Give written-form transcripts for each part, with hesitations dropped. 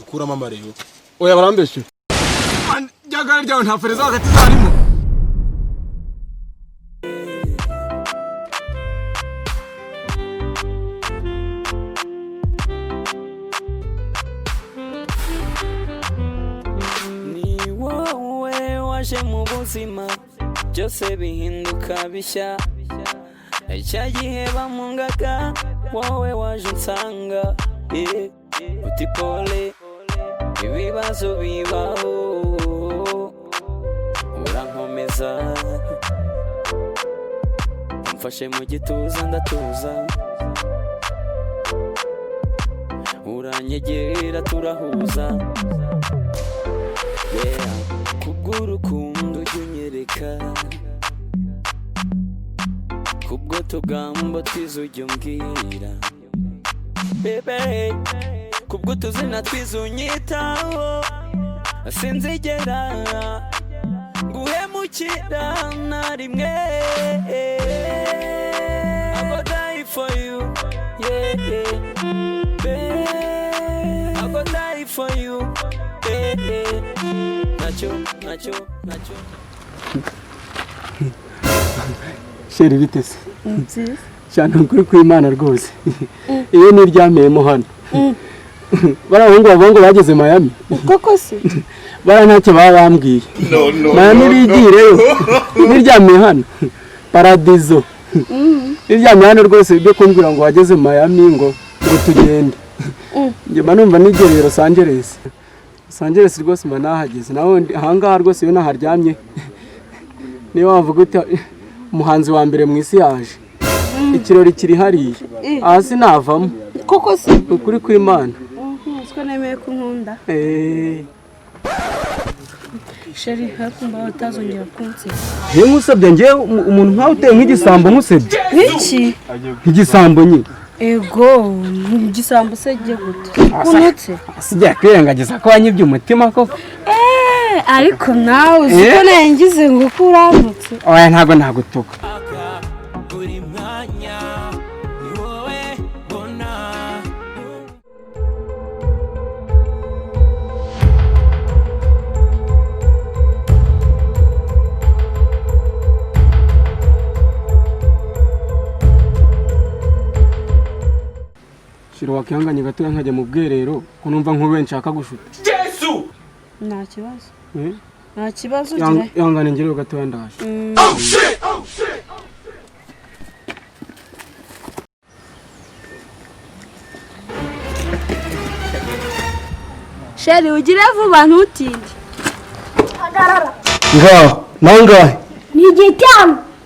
bakuramo amarero. Oya barambeshye. Ryagara ryawe nta fereza hagati zarimo. Ni wowe waje mu buzima byose bihinduka bishya. Icya gihe bamungaga wowe waje unsanga uti pole ibibazo bibaho urankomeza umfashe mu gituza ndatuza uranyegera turahuza kubw'urukundo ujya kubwo tugambo twiza ujya umbwira bebe kubwo tuzina twiza unyitaho sinzigera guhemukira na rimwe. I go die for you, yeah, babe. I go die for you, nacho. Sheri bitese cyane kuri kw'Imana rwose iyo niryameyemo hano barahungu babongo bageze Miami koko se bara ntacyo bambwiye Miami bigireyo niryameye hano paradizo niryameye hano rwose byo kumbwira ngo wageze Miami ngo tugende nge manumva nigereye Los Angeles rwose mba nahageze naho ahangaha rwose iyo naharyamye niyo wavuga uti umuhanzi wa mbere mu isi yaje ikirori kiri hariya hasi navamo koko se ukuri kw'Imana siko nemeye kunkunda Sheri hakumba utazongera kunse he nkusabye nge umuntu nkawe uteye nk'igisambo nkusebye iki igisambo nyine ego igisambo se giye gute kunutse sijya kwirengagiza ko wanyibye umutima koko ariko nawe uziko nengize ngo kurambutse oya ntago nagutuka Shiro wakihanganye gatoya nkajya mu bwiherero ko numva nk'uwe nshaka gushuta Yesu nta kibazo nta kibazo ihangane ngire gatoya ndaje Sheri ugire vuba ntutinde hagarara nangahe ni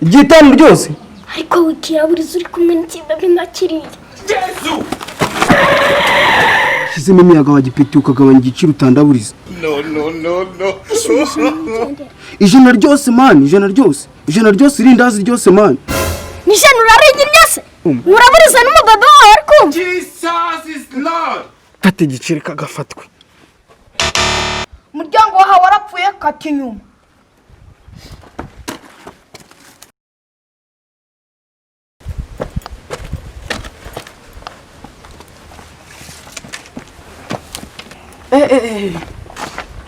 igitanu ryose ariko wikiraburiza uri kumwe n'ikibabi nakiriye Yesu shizemo imiyaga wagipiti ukagabanya igiciro utandaburiza no ijana ryose man ijana ryose irindazi ryose man nijana urarigiye se uraburiza n'umubaba wawe ari kumva Jesus is Lord. kate igiciro kagafatwe umuryango wawe warapfuye kati nyuma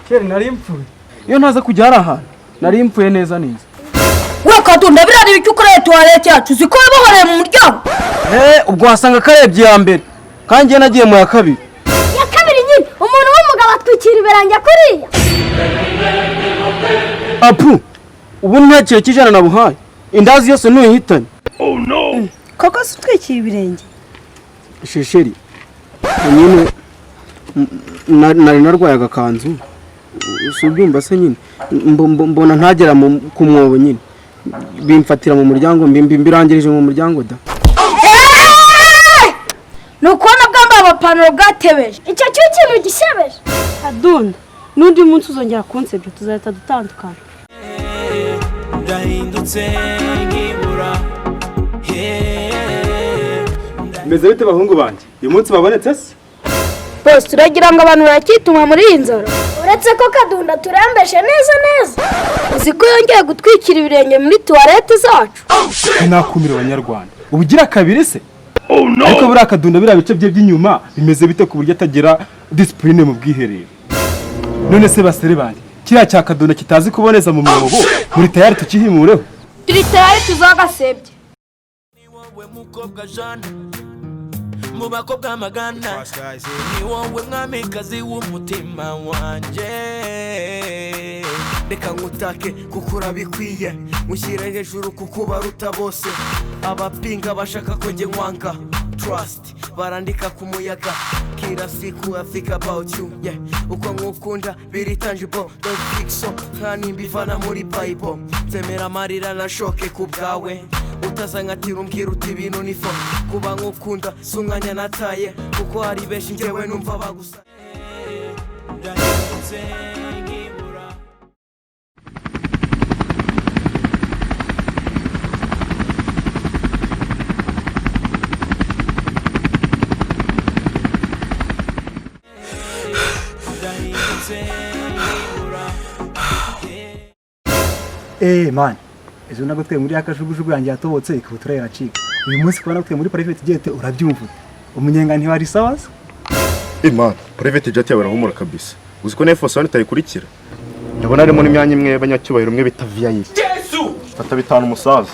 Sheri nari mpfuye iyo ntaza kujya hari ahantu nari mpfuye neza we Kadunda birari icyo ukoreye toilette yacu ziko yabohoreye mu muryango ubwo wasanga karebye ya mbere kandi je nagiye mu ya kabiri nyine umuntu w'umugabo atwikira iberanje kuriya apu ubu ntakire kijana nabuhaye indazi yose ntuyihitanye koko se utwikira ibirenge shesheri nyine nari narwaye agakanzu usubyumva se nyine mbona ntagera ku mwobo nyine bimfatira mu muryango mbirangirije mu muryango da nukubona bwambaye amapantaro bwatebeje icyo cyo kintu gishebeje Kadunda n'undi munsi uzongera kunsebya tuzahita dutandukana ndahindutse nkibura meze bite bahungu banje uyu munsi babonetse se bose turagira ngo abantu barakituma muri iyi nzara uretse ko Kadunda turembeshe neza uzi ko yongeye gutwikira ibirenge muri toilette zacu nakumira abanyarwanda ubugira kabiri se ariko buriya Kadunda biriya bice bye by'inyuma bimeze bite ku buryo atagira disipurine mu bwiherero. None se basere bandi kiriya cya Kadunda kitazi kuboneza mu mwobo muri tayari tukihimureho. Turi tayari tuzagasebye. Ni wowe mukobwa jana mu bakobwa magana, ni wowe mwamikazi w'umutima wanje. Reka ngutake kuko urabikwiye, mushyire hejuru kuko ubaruta bose. Abapinga bashaka ko njye nkwanga, trust barandika ku muyaga. Kila siku I think about you, yeah. Uko ngukunda biri tangible, don't think so nkani mbivana muri Bible. Temera amarira na shoke ku bwawe, utazangatira umbwira uti ibintu ni fo. Kuba ngukunda si umwanya nataye, kuko hari benshi njyewe numva bagusa. Man, ejo nagutwe muri akajugujugu yanjye yatobotse ikabutura yaracika. Uyu munsi kubona gutwe muri private jet urabyumva. Umunyenga ntiwari sawa? Man, private jet yawe rahumura kabisa. Uziko na F1 itayikurikira. Ndabona arimo n'imyanya imwe y'abanyacyubahiro umwe bita VIP. Yesu! Fata bitanu umusaza.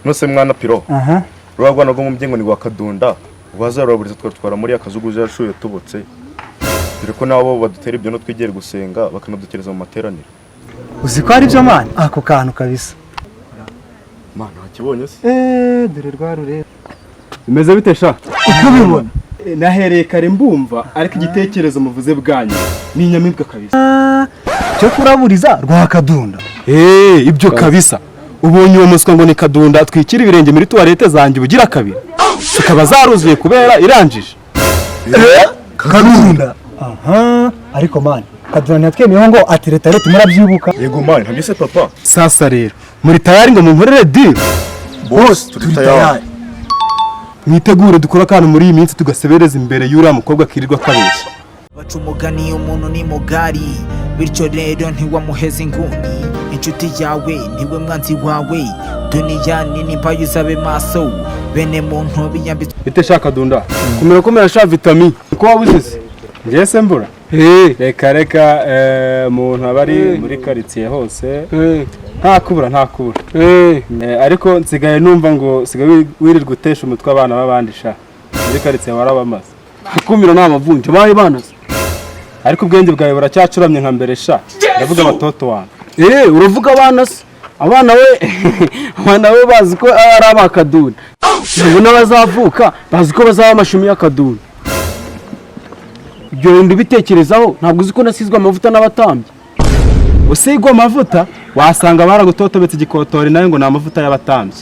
Nose mwana piro. Rwagwana rwo mu byingo ni gwa Kadunda. Rwazaruraburiza twatwara muri akazuguzo yashuye tubotse. Dore ko nabo badutera ibyo no twigere gusenga bakanadukereza mu materaniro. Uziko ari byo man, ako kantu kabisa. Man, hakibonye se? Dore rwarure. Bimeze bite sha? Ukubibona. Nahereye kare mbumva ariko igitekerezo muvuze bwanyu ni inyamibwa kabisa. Cyo kuraburiza rwa Kadunda. Ibyo kabisa. Ubonye uwo muswa ngo ni Kadunda twikira ibirenge muri toilette zanjye bugira kabiri. Tukaba zaruzuye kubera iranjije. Kadunda. Ariko man, Kadunda ntiyatwemeyeho ngo atireta tumurabyibuka. Yego man, ntabyo se papa. Sasa rero, muri tayari ngo munkorere deal. Boss, turi tayari. Mwitegure dukora kantu muri iyi minsi tugasebereza imbere y'uriya mukobwa kirirwa kabeshya. Baca umugani umuntu ni mugari, bityo rero ntiwamuheza inguni. Inshuti yawe niwe mwanzi wawe, duniya nini mbaye uzabe maso. Bene muntu biyambitse. Bite shaka Kadunda. Kumera sha vitamine. Ko wabuzize? Ngiye se mbura. Reka muntu abari muri quartier hose. Nta kubura. Ariko nsigaye numva ngo sigaye wirirwa gutesha umutwe abana babandi sha. Muri quartier warabamaze. Kumira nta mavunje bayi banaze. Ariko ubwenge bwawe buracyacuramye nka mbere sha. Ndavuga abatoto wana. Uravuga abana se? Abana we bazi ko ari abakadunda. Ngo nabazavuka bazi ko bazaba amashumi y'akadunda. Ibyo bintu bitekerezaho ntabwo uzi ko nasizwe amavuta n'abatambye. Usigwa amavuta wasanga baragutotobetse igikotori nawe ngo ni amavuta y'abatambye.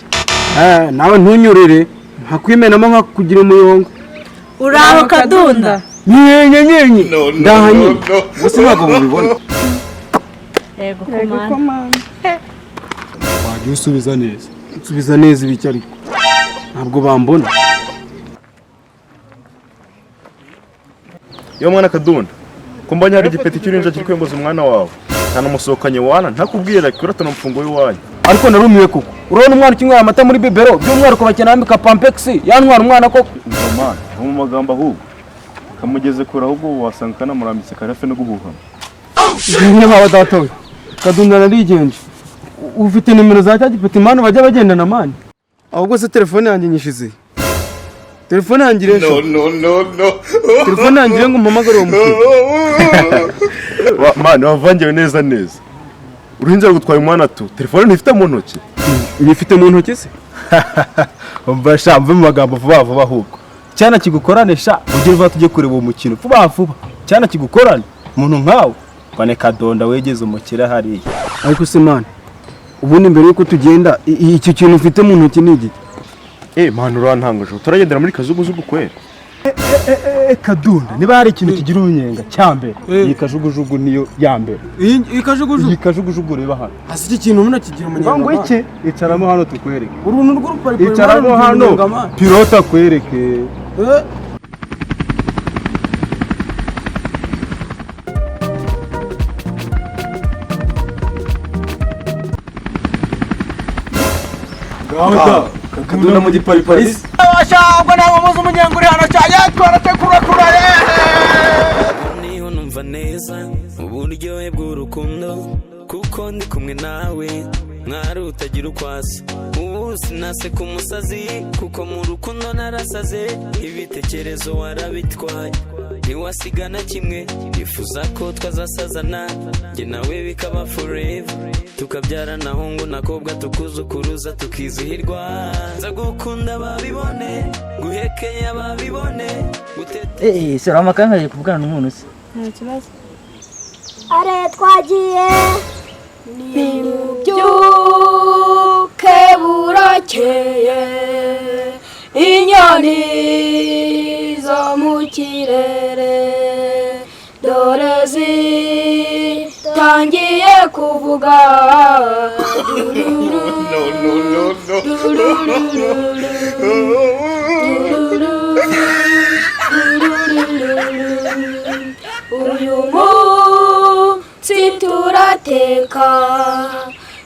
Nawe ntunyurire ntakwimenamo nka kugira umuyongo. Uraho Kadunda. Nyenye. Ndahanye. Gusa ntabwo mubibona. Yego komanda. Wajya usubiza neza ibiki ariko. Ntabwo bambona. Yo mwana Kadunda. Kumbanya hari igipeti cy'urinja kiri kwemboza umwana wawe. Nta namusohokanye wana ntakubwira kurata n'umfungo w'iwanyu. Ariko narumiwe kuko. Urabona umwana ukinywera amata muri bibero by'umwihariko bakenambika Pampex yantwara umwana koko. Mama, mu magambo ahubwo. Kamugeze kure ahubwo wasanga kanamurambitse karafe no guhuhama. Nyine baba datowe. Kadunda narigenje. Ufite nimero za cyagipeti mano bajya bagendana mani. Ahubwo se telefone yanjye nyishize. Telefone yanjye rero. No. Telefone yanjye ngo mpamagare uwo mukino. Man, wavangiwe neza. Uruhinja gutwaye umwana tu. Telefone ntifite mu ntoki. Nyifite mu ntoki se? Umva sha mve mu magambo vuba ahubwo. Cyana kigukorane sha ugira uva tujye kureba uwo mukino vuba. Cyana kigukorane umuntu nkawe. Kwane Kadunda wegeze umukira hariya. Ariko se man, ubundi mbere yuko tugenda icyo kintu ufite mu ntoki ni igiki? Man urantangaje. Turagendera muri kazuguzugu kwera. Kadunda niba hari ikintu kigira umunyenga cyambere iyi kajugujugu niyo yambere. Iyi kajugujugu reba hano. Hasi iki kintu umuntu kigira umunyenga. Ngo iki? Icaramo hano tukwereke. Uruntu rw'urupari. Icaramo hano. Pilota kwereke. Gahunda. Kadunda mu gipariparisi. Abashaka nabo muzi umunyenguri hano cyane twaratekura niho numva neza uburyohe bw'urukundo kuko ndi kumwe nawe mwari utagira ukwasi ubu sinase ku musazi kuko mu rukundo narasaze ibitekerezo warabitwaye ntiwasiga na kimwe nifuza ko twazasazana njye nawe bikaba forever tukabyarana hungu nakobwa tukuzukuruza tukizihirwa nza gukunda babibone guhekeye ababibone gutete sera amakangaye kuvugana n'umuntu se nta kibazo are twagiye nimubyuke burakeye inyoni zo mu kirere dore zitangiye kuvuga uyu munsi turateka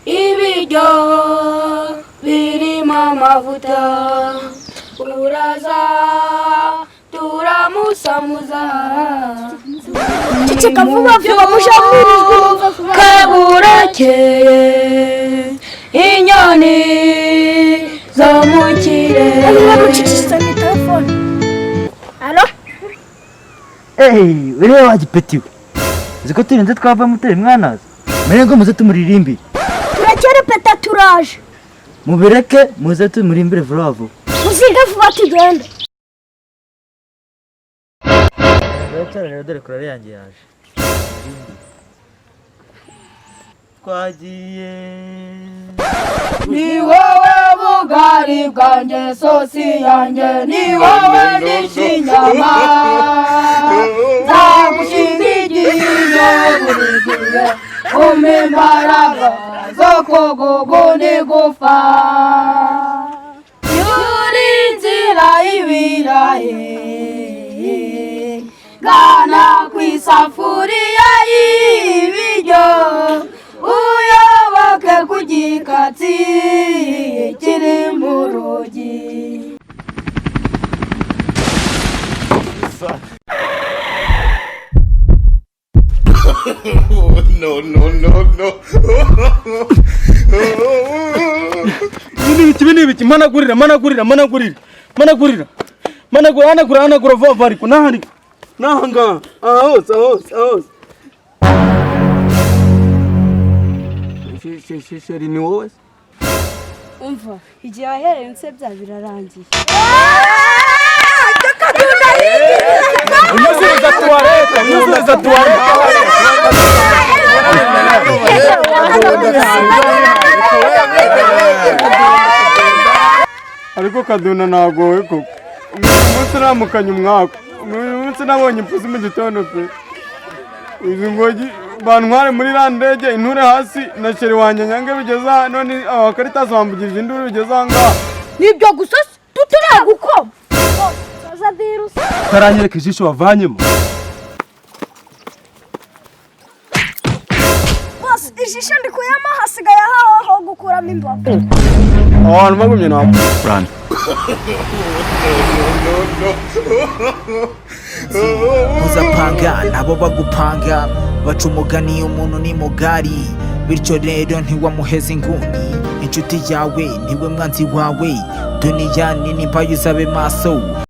ibiryo birimo amavuta uraza turamusamuza ceceka vuba vuba mushamurijwe kaburakeye inyoni zo mu kirere arucicisa ni telefone alo uriya wagipetiwe ziko turinze twava muteri mwanaza mbere ngo muze tumuririmbire turacyarepeta turaje mubireke muze tumurimbire vuba vuba musige vuba tugende rero dore kurare yanjye yaje twagiye ni wowe bugari bwanjye sosi yanjye ni wowe nishinyama nzagushingiye buri gihe umpa imbaraga zo kuguguna igufa yuri inzira y'ibirayi gana ku isafuriya y'ibiryo uyoboke ku gikatsi kiri mu rugi Ibi ni ibiki managurira vuba ariko nahanga ahose sheri ni wowe umva igihe wahereye nsebya birarangiye umuziza tuwareta ariko Kadunda nagowe koko umunsi namukanye umwaka umunsi nabonye impuzi mu gitondo pe izi ngogi bantware muri randege inture hasi na sheri wanjye nyange bigeza none abakarita zambugirije induru bigeza ngaha nibyo gusa tuturagukoma saza virus Taranyereka ijisho wavanyemo boss ijisho ndikuyama hasigaye aho gukuramo imbavu abantu bagumye nabo run muzapanga nabo bagupanga baca umugani umuntu ni mugari bityo rero ntiwamuheza inguni inshuti yawe niwe mwanzi wawe duniya nini mbaye uzabe maso